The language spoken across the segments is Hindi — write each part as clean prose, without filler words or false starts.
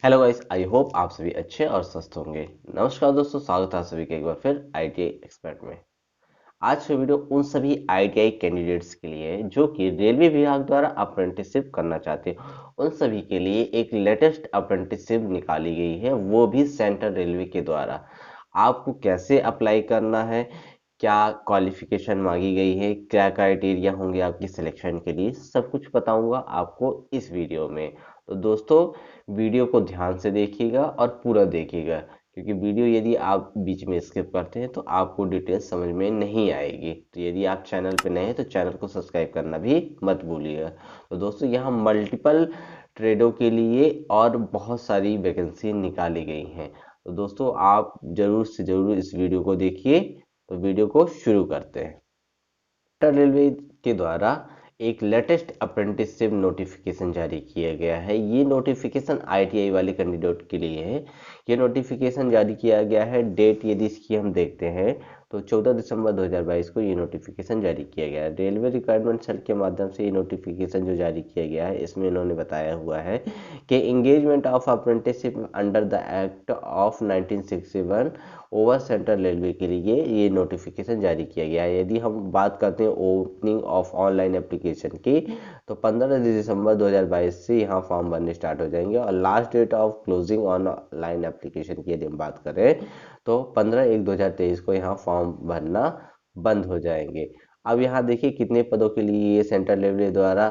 हेलो गाइस, आई होप आप सभी अच्छे और स्वस्थ होंगे। नमस्कार दोस्तों, स्वागत है आप सभी का एक बार फिर आईटीआई एक्सपर्ट में। आज की वीडियो उन सभी आईटीआई कैंडिडेट्स के लिए है जो कि रेलवे विभाग द्वारा अप्रेंटिसशिप करना चाहते हैं। उन सभी के लिए एक लेटेस्ट अप्रेंटिसशिप निकाली गई है, वो भी सेंट्रल रेलवे के द्वारा। आपको कैसे अप्लाई करना है, क्या क्वालिफिकेशन मांगी गई है, क्या क्राइटेरिया होंगे आपकी सिलेक्शन के लिए, सब कुछ बताऊंगा आपको इस वीडियो में। तो दोस्तों, वीडियो को ध्यान से देखिएगा और पूरा देखिएगा, क्योंकि वीडियो यदि आप बीच में स्किप करते हैं तो आपको डिटेल्स समझ में नहीं आएगी। तो यदि आप चैनल पे नए हैं तो चैनल को सब्सक्राइब करना भी मत भूलिएगा। तो दोस्तों, यहाँ मल्टीपल ट्रेडों के लिए और बहुत सारी वैकेंसी निकाली गई हैं। तो दोस्तों, आप जरूर से जरूर इस वीडियो को देखिए। तो वीडियो को शुरू करते हैं। सेंट्रल रेलवे के द्वारा एक लेटेस्ट अप्रेंटिसशिप नोटिफिकेशन जारी किया गया है। ये नोटिफिकेशन आईटीआई वाले कैंडिडेट के लिए है। ये नोटिफिकेशन जारी किया गया है, डेट यदि इसकी हम देखते हैं तो 14 दिसंबर 2022 को ये नोटिफिकेशन जारी किया गया है। रेलवे रिक्वायरमेंट सेल के माध्यम से ये नोटिफिकेशन जो जारी किया गया है, इसमें इन्होंने बताया हुआ है कि engagement of apprenticeship under the act of 1961 over central railway के लिए ये नोटिफिकेशन जारी किया गया है। यदि हम बात करते हैं ओपनिंग ऑफ ऑनलाइन एप्लीकेशन की, तो 15 दिसंबर 2022 से यहाँ फॉर्म भरने स्टार्ट हो जाएंगे और last date of closing online application की यदि हम बात करें तो 15/1/2023 को यहाँ फॉर्म भरना बंद हो जाएंगे। अब यहाँ देखिए कितने पदों के लिए ये सेंट्रल रेलवे द्वारा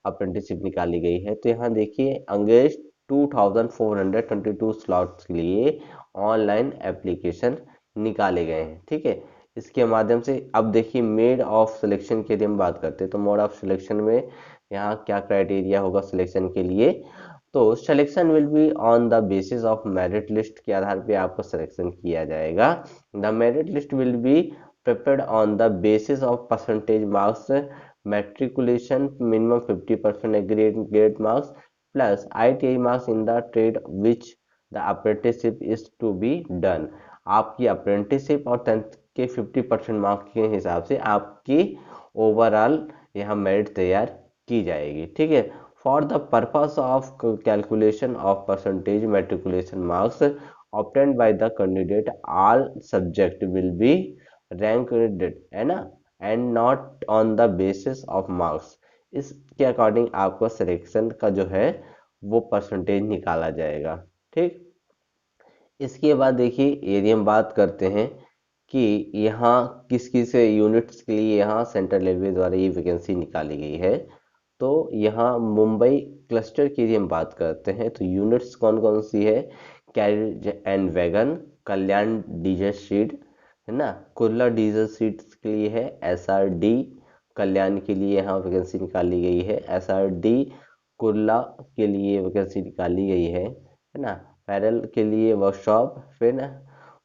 अप्रेंटिसशिप निकाली गई है। तो यहाँ देखिए अंगेज 2422 स्लॉट्स के लिए ऑनलाइन एप्लीकेशन निकाले गए हैं। ठीक है, इसके माध्यम से अब देखिए मेड ऑफ सिलेक्शन के लिए हम बात करते हैं। तो मोड ऑफ सिलेक्शन में यहाँ क्या क्राइटेरिया होगा सिलेक्शन के लिए। तो selection will be on the basis of merit list के आधार पे आपको सिलेक्शन किया जाएगा। The merit list will be prepared on the basis of percentage marks, matriculation minimum 50% grade marks plus ITI marks in the trade which the apprenticeship is to be done. आपकी अप्रेंटिसशिप और 10th के 50% मार्क्स के हिसाब से आपकी ओवरऑल यहाँ मेरिट तैयार की जाएगी। ठीक है, for the purpose of calculation of percentage matriculation marks obtained by the candidate all subject will be ranked, है ना, and not on the basis of marks. इसके अकॉर्डिंग आपका सिलेक्शन का जो है वो परसेंटेज निकाला जाएगा। ठीक, इसके बाद देखिए यदि हम बात करते हैं कि यहाँ किस किस यूनिट्स के लिए यहाँ सेंट्रल रेलवे द्वारा ये वैकेंसी निकाली गई है। तो यहाँ मुंबई क्लस्टर की यदि हम बात करते हैं तो यूनिट्स कौन कौन सी है। Carriage and wagon, Kalyan diesel seat, है ना, कुर्ला डीजल सीट्स के लिए है। SRD कल्याण के लिए यहाँ वैकेंसी निकाली गई है। SRD कुर्ला के लिए वैकेंसी निकाली गई है ना। पैरल के लिए वर्कशॉप, फिर ना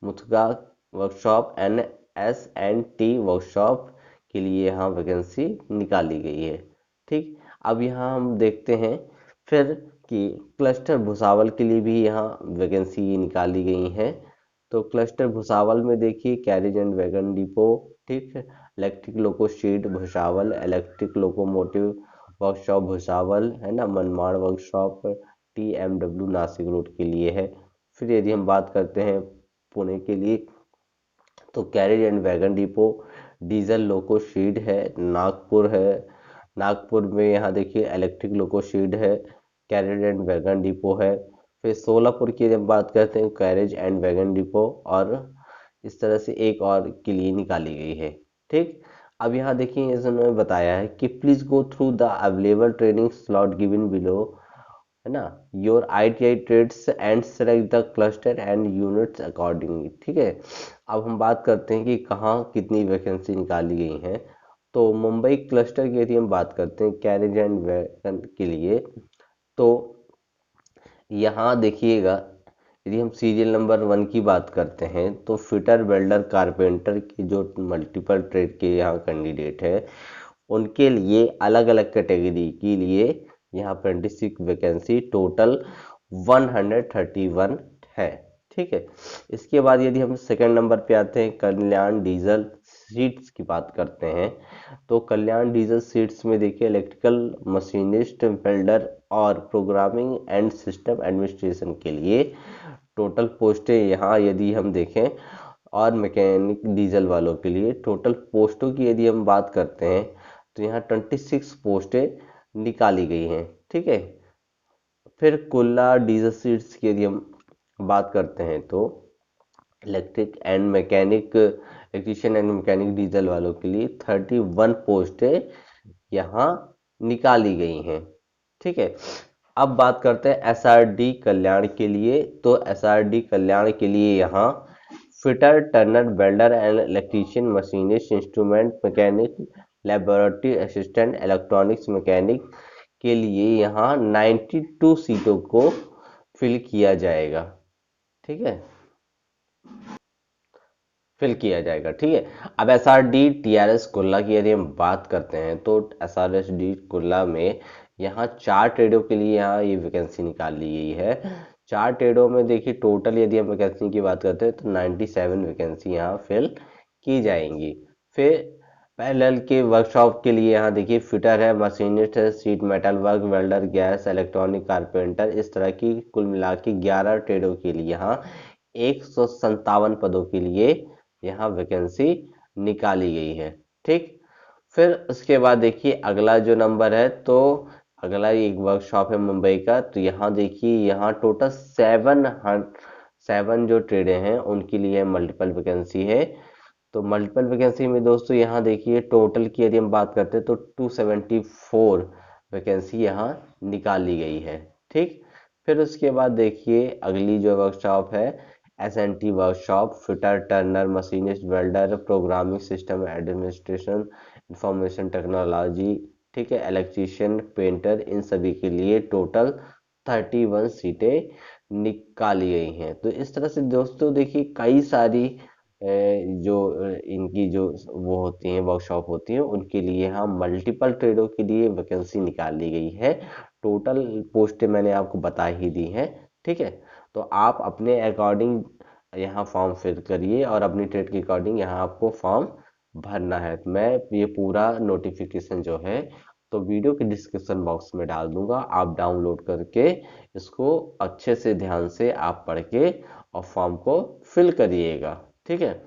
मुथगा वर्कशॉप, NS&T वर्कशॉप के लिए यहाँ वैकेंसी निकाली गई है। ठीक, अब यहाँ हम देखते हैं फिर कि क्लस्टर भुसावल के लिए भी यहाँ वैकेंसी निकाली गई है। तो क्लस्टर भुसावल में देखिए कैरेज एंड वैगन डिपो, ठीक है, electric loco shed Bhusawal, electric locomotive workshop Bhusawal, है ना, Manmad workshop TMW Nashik road के लिए है। फिर यदि हम बात करते हैं पुणे के लिए तो carriage and wagon depot diesel loco shed है नागपुर है। नागपुर में यहाँ देखिए इलेक्ट्रिक लोको शेड है, कैरेज एंड वैगन डिपो है। फिर सोलापुर की जब बात करते हैं कैरेज एंड वैगन डिपो, और इस तरह से एक और के लिए निकाली गई है। ठीक, अब यहाँ देखिए इसने बताया है कि please go through the available training slot given below, है ना, your ITI trades and select the cluster and units accordingly. ठीक है, अब हम बात करते हैं कि कहाँ कितनी वैकेंसी निकाली गई हैं। तो मुंबई क्लस्टर की यदि हम बात करते हैं कैरेज एंड वैगन के लिए, तो यहाँ देखिएगा यदि हम सीरियल नंबर 1 की बात करते हैं तो फिटर वेल्डर कारपेंटर की जो मल्टीपल ट्रेड के यहाँ कैंडिडेट है उनके लिए अलग अलग कैटेगरी के लिए यहाँ अप्रेंटिसशिप वैकेंसी टोटल 131 है। ठीक है, इसके बाद यदि हम सेकंड नंबर पे आते हैं कल्याण डीजल सीट्स की बात करते हैं तो कल्याण डीजल सीट्स में देखिए इलेक्ट्रिकल मशीनिस्ट, वेल्डर और प्रोग्रामिंग एंड सिस्टम एडमिनिस्ट्रेशन के लिए टोटल पोस्टें यहाँ यदि हम देखें, और मैकेनिक डीजल वालों के लिए टोटल पोस्टों की यदि हम बात करते हैं तो यहाँ 26 पोस्टें निकाली गई हैं। ठीक है। फिर कुल्ला डीजल सीट्स की यदि हम बात करते हैं तो इलेक्ट्रिशियन एंड मैकेनिक डीजल वालों के लिए 31 पोस्टें यहाँ निकाली गई हैं। ठीक है। अब बात करते हैं एसआरडी कल्याण के लिए। तो एसआरडी कल्याण के लिए यहाँ fitter, Turner, welder and electrician, machinist, instrument mechanic, laboratory assistant, electronics mechanic के लिए यहाँ 92 सीटों को फिल किया जाएगा। ठीक है, फिल किया जाएगा। ठीक है। अब S R D T R S कुल्ला की यदि हम बात करते हैं तो एस आर एस डी कुल्ला में यहाँ 4 ट्रेडों के लिए यहाँ ये वैकेंसी निकाल ली गई है। 4 ट्रेडों में देखिए टोटल यदि हम वैकेंसी की बात करते हैं तो 97 वैकेंसी यहाँ फिल की जाएंगी। फिर पैरेलल के वर्कशॉप के लिए यहाँ देखिए फिटर है, मशीनिस्ट है, seat metal work, welder, gas, electronic, carpenter, इस तरह की कुल मिला के 11 ट्रेडों के लिए यहाँ 157 पदों के लिए यहाँ वैकेंसी निकाली गई है। ठीक। फिर उसके बाद देखिए अगला जो नंबर है तो अगला एक वर्कशॉप है मुंबई का। तो यहाँ देखिए यहाँ टोटल 7 जो ट्रेडें हैं उनके लिए मल्टीपल वैकेंसी है। तो मल्टीपल वैकेंसी में दोस्तों यहाँ देखिए टोटल की यदि हम बात करते हैं तो 274 वैकेंसी यहाँ निकाली गई है। ठीक। फिर उसके बाद देखिए अगली जो वर्कशॉप है SNT workshop, fitter, Turner, machinist, welder, programming system administration, information technology, ठीक है, इलेक्ट्रीशियन, पेंटर, इन सभी के लिए टोटल 31 सीटें निकाली गई हैं। तो इस तरह से दोस्तों देखिए कई सारी जो इनकी जो वो होती हैं वर्कशॉप होती हैं उनके लिए यहाँ मल्टीपल ट्रेडों के लिए वैकेंसी निकाल ली गई है। टोटल पोस्टें मैंने आपको बता ही दी हैं। ठीक है। तो आप अपने अकॉर्डिंग यहाँ फॉर्म फिल करिए और अपनी ट्रेड के अकॉर्डिंग यहाँ आपको फॉर्म भरना है। तो मैं ये पूरा नोटिफिकेशन जो है तो वीडियो के डिस्क्रिप्शन बॉक्स में डाल दूंगा, आप डाउनलोड करके इसको अच्छे से ध्यान से आप पढ़ के और फॉर्म को फिल करिएगा। ठीक है।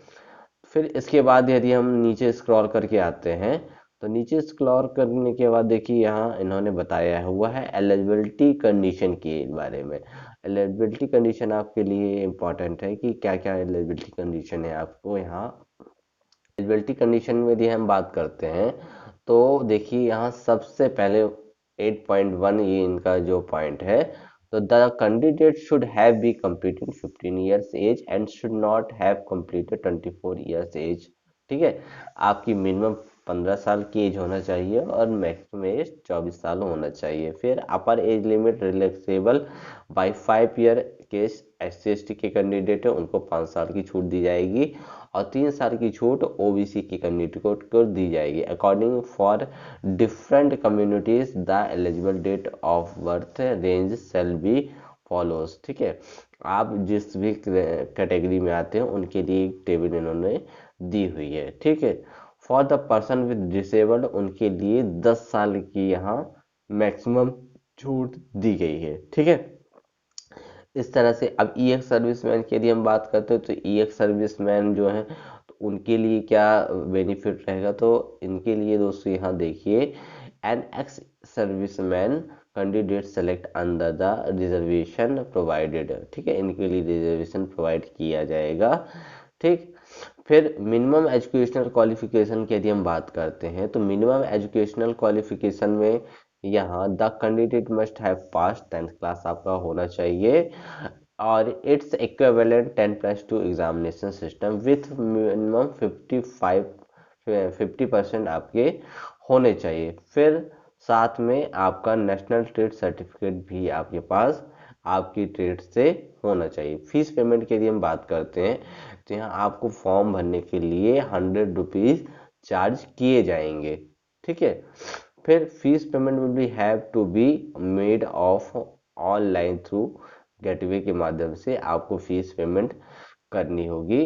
फिर इसके बाद यदि हम नीचे स्क्रॉल करके आते हैं तो नीचे स्क्रॉल करने के बाद देखिए यहाँ इन्होंने बताया हुआ है एलिजिबिलिटी कंडीशन के बारे में। एलिजिबिलिटी कंडीशन आपके लिए इम्पोर्टेंट है कि क्या क्या एलिजिबिलिटी कंडीशन है आपको यहाँ। एलिजिबिलिटी कंडीशन में यदि हम बात करते हैं तो देखिए यहाँ सबसे पहले 8.1 ये इनका जो पॉइंट है तो the candidate should have be completed 15 years age and should not have completed 24 years age. ठीक है। आपकी मिनिमम 15 साल की एज होना चाहिए और मैक्सिमम एज 24 साल होना चाहिए। फिर upper age limit relaxable by 5 year के SC/ST के कैंडिडेट है उनको 5 साल की छूट दी जाएगी और 3 साल की छूट ओबीसी की कैंडिडेट को दी जाएगी। According for different communities the eligible date of birth range shall be follows. ठीक है। आप जिस भी कैटेगरी में आते हैं उनके लिए एक टेबल इन्होंने दी हुई है। ठीक है। For the person with disabled उनके लिए 10 साल की यहाँ मैक्सिमम छूट दी गई है। ठीक है। इस तरह से अब ई एक्स सर्विसमैन की यदि हम बात करते हैं तो ई एक्स सर्विसमैन जो है तो उनके लिए क्या बेनिफिट रहेगा। तो इनके लिए दोस्तों यहाँ देखिए an ex serviceman candidate select under the reservation provided. ठीक है। इनके लिए रिजर्वेशन प्रोवाइड किया जाएगा। ठीक। फिर मिनिमम एजुकेशनल क्वालिफिकेशन की यदि हम बात करते हैं तो मिनिमम एजुकेशनल क्वालिफिकेशन में यहाँ the candidate must have pass 10th class आपका होना चाहिए और its equivalent 10+2 examination system with minimum 50% आपके होने चाहिए। फिर साथ में आपका नेशनल ट्रेड सर्टिफिकेट भी आपके पास आपकी ट्रेड से होना चाहिए। फीस पेमेंट की यदि हम बात करते हैं तो यहाँ आपको फॉर्म भरने के लिए 100 रुपीज चार्ज किए जाएंगे। ठीक है। फिर fees payment will be have to be made of online through gateway के माध्यम से आपको फीस पेमेंट करनी होगी।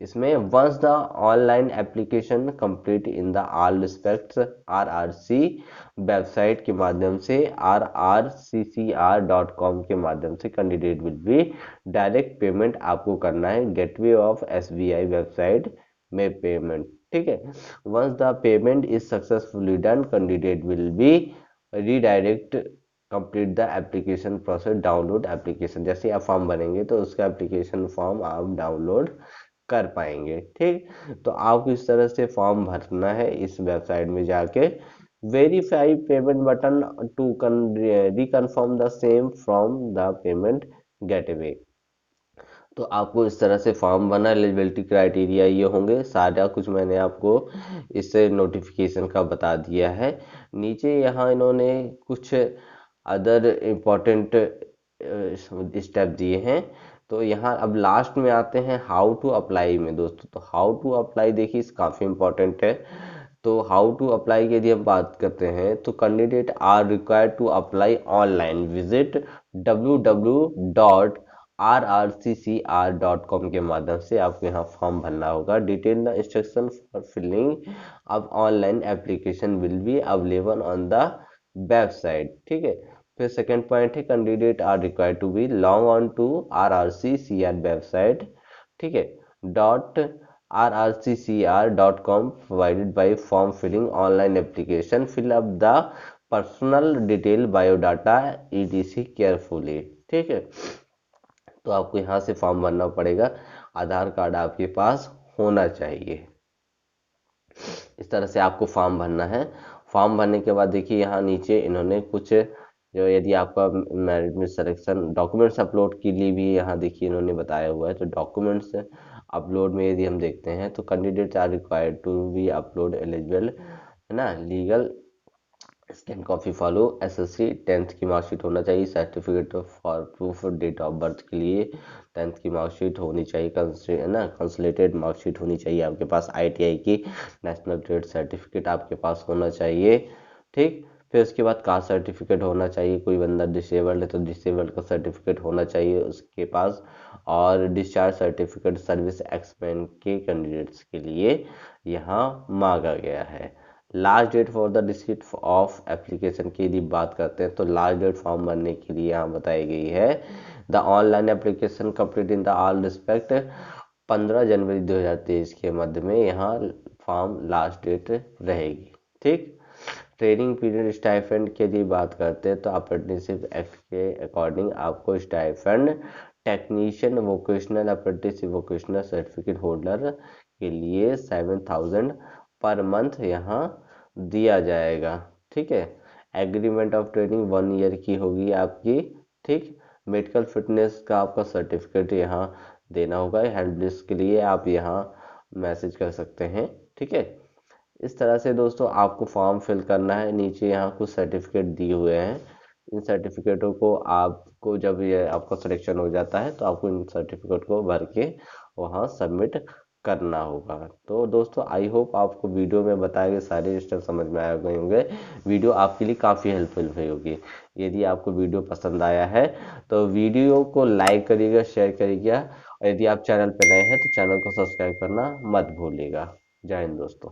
इसमें once the online application complete in the all respects RRC website के माध्यम से rrccr.com के माध्यम से candidate will be direct payment आपको करना है गेटवे ऑफ SBI वेबसाइट में पेमेंट। ठीक है, once the payment is successfully done candidate will be redirect complete the application process download application. जैसे आप फॉर्म भरेंगे तो उसका एप्लीकेशन फॉर्म आप डाउनलोड कर पाएंगे। ठीक, तो आपको इस तरह से फॉर्म भरना है इस वेबसाइट में जाके। Verify payment button to reconfirm the same from the payment gateway. तो आपको इस तरह से फॉर्म बना, एलिजिबिलिटी क्राइटेरिया ये होंगे, सारा कुछ मैंने आपको इससे नोटिफिकेशन का बता दिया है। नीचे यहाँ इन्होंने कुछ अदर इम्पोर्टेंट स्टेप दिए हैं। तो यहाँ अब लास्ट में आते हैं हाउ टू अप्लाई में दोस्तों। तो हाउ टू अप्लाई देखिए काफ़ी इम्पोर्टेंट है। तो हाउ टू अप्लाई की यदि हम बात करते हैं तो candidate are required to apply online, visit www.rrccr.com के माध्यम से आपको यहाँ फॉर्म भरना होगा। Detail the instruction for filling of online application will be available on the website. ठीक है, फिर सेकेंड पॉइंट है candidate are required to be log on to RRCCR website. ठीक है, .rrccr.com provided by form filling online application, fill up the personal detail biodata ETC carefully. ठीक है, तो आपको यहाँ से फॉर्म भरना पड़ेगा, आधार कार्ड आपके पास होना चाहिए। इस तरह से आपको फॉर्म भरना है। फॉर्म भरने के बाद देखिए यहाँ नीचे इन्होंने कुछ जो यदि आपका मेरिट में सिलेक्शन डॉक्यूमेंट्स अपलोड के लिए भी यहाँ देखिए इन्होंने बताया हुआ है। तो डॉक्यूमेंट्स अपलोड में यदि हम देखते हैं तो candidates are required to be upload eligible, है ना, legal scan copy follow SSC 10th की मार्कशीट होना चाहिए, certificate for proof date of birth के लिए 10th की मार्कशीट होनी चाहिए, है ना, कंसोलिडेटेड मार्कशीट होनी चाहिए आपके पास, ITI की नेशनल ट्रेड सर्टिफिकेट आपके पास होना चाहिए। ठीक, फिर उसके बाद कास्ट सर्टिफिकेट होना चाहिए, कोई बंदा डिसेबल्ड है तो डिसेबल्ड का सर्टिफिकेट होना चाहिए उसके पास, और डिस्चार्ज सर्टिफिकेट सर्विस एक्सपेंड के कैंडिडेट्स के लिए यहाँ मांगा गया है। Last date for the receipt of application की यदि बात करते हैं तो लास्ट डेट फॉर्म भरने के लिए यहाँ बताई गई है the online application complete in the all respect 15 जनवरी 2023 के मध्य में यहाँ फॉर्म लास्ट डेट रहेगी। ठीक, ट्रेनिंग पीरियड स्टाइफंड के लिए बात करते हैं तो अप्रेंटिसशिप एक्ट के अकॉर्डिंग आपको stipend technician vocational apprenticeship vocational certificate holder के लिए 7000 पर मंथ यहाँ दिया जाएगा। ठीक है, एग्रीमेंट ऑफ ट्रेनिंग 1 ईयर की होगी आपकी। ठीक, मेडिकल फिटनेस का आपका सर्टिफिकेट यहाँ देना होगा। हेल्प डेस्क के लिए आप यहाँ मैसेज कर सकते हैं। ठीक है, इस तरह से दोस्तों आपको फॉर्म फिल करना है। नीचे यहाँ कुछ सर्टिफिकेट दिए हुए हैं, इन सर्टिफिकेटों को आपको जब ये आपका सिलेक्शन हो जाता है तो आपको इन सर्टिफिकेट को भर के वहाँ सबमिट करना होगा। तो दोस्तों आई होप आपको वीडियो में बताए गए सारे स्टेप समझ में आ गए होंगे। वीडियो आपके लिए काफ़ी हेल्पफुल हुई होगी। यदि आपको वीडियो पसंद आया है तो वीडियो को लाइक करिएगा, शेयर करिएगा, और यदि आप चैनल पर नए हैं तो चैनल को सब्सक्राइब करना मत भूलिएगा। जय हिंद दोस्तों।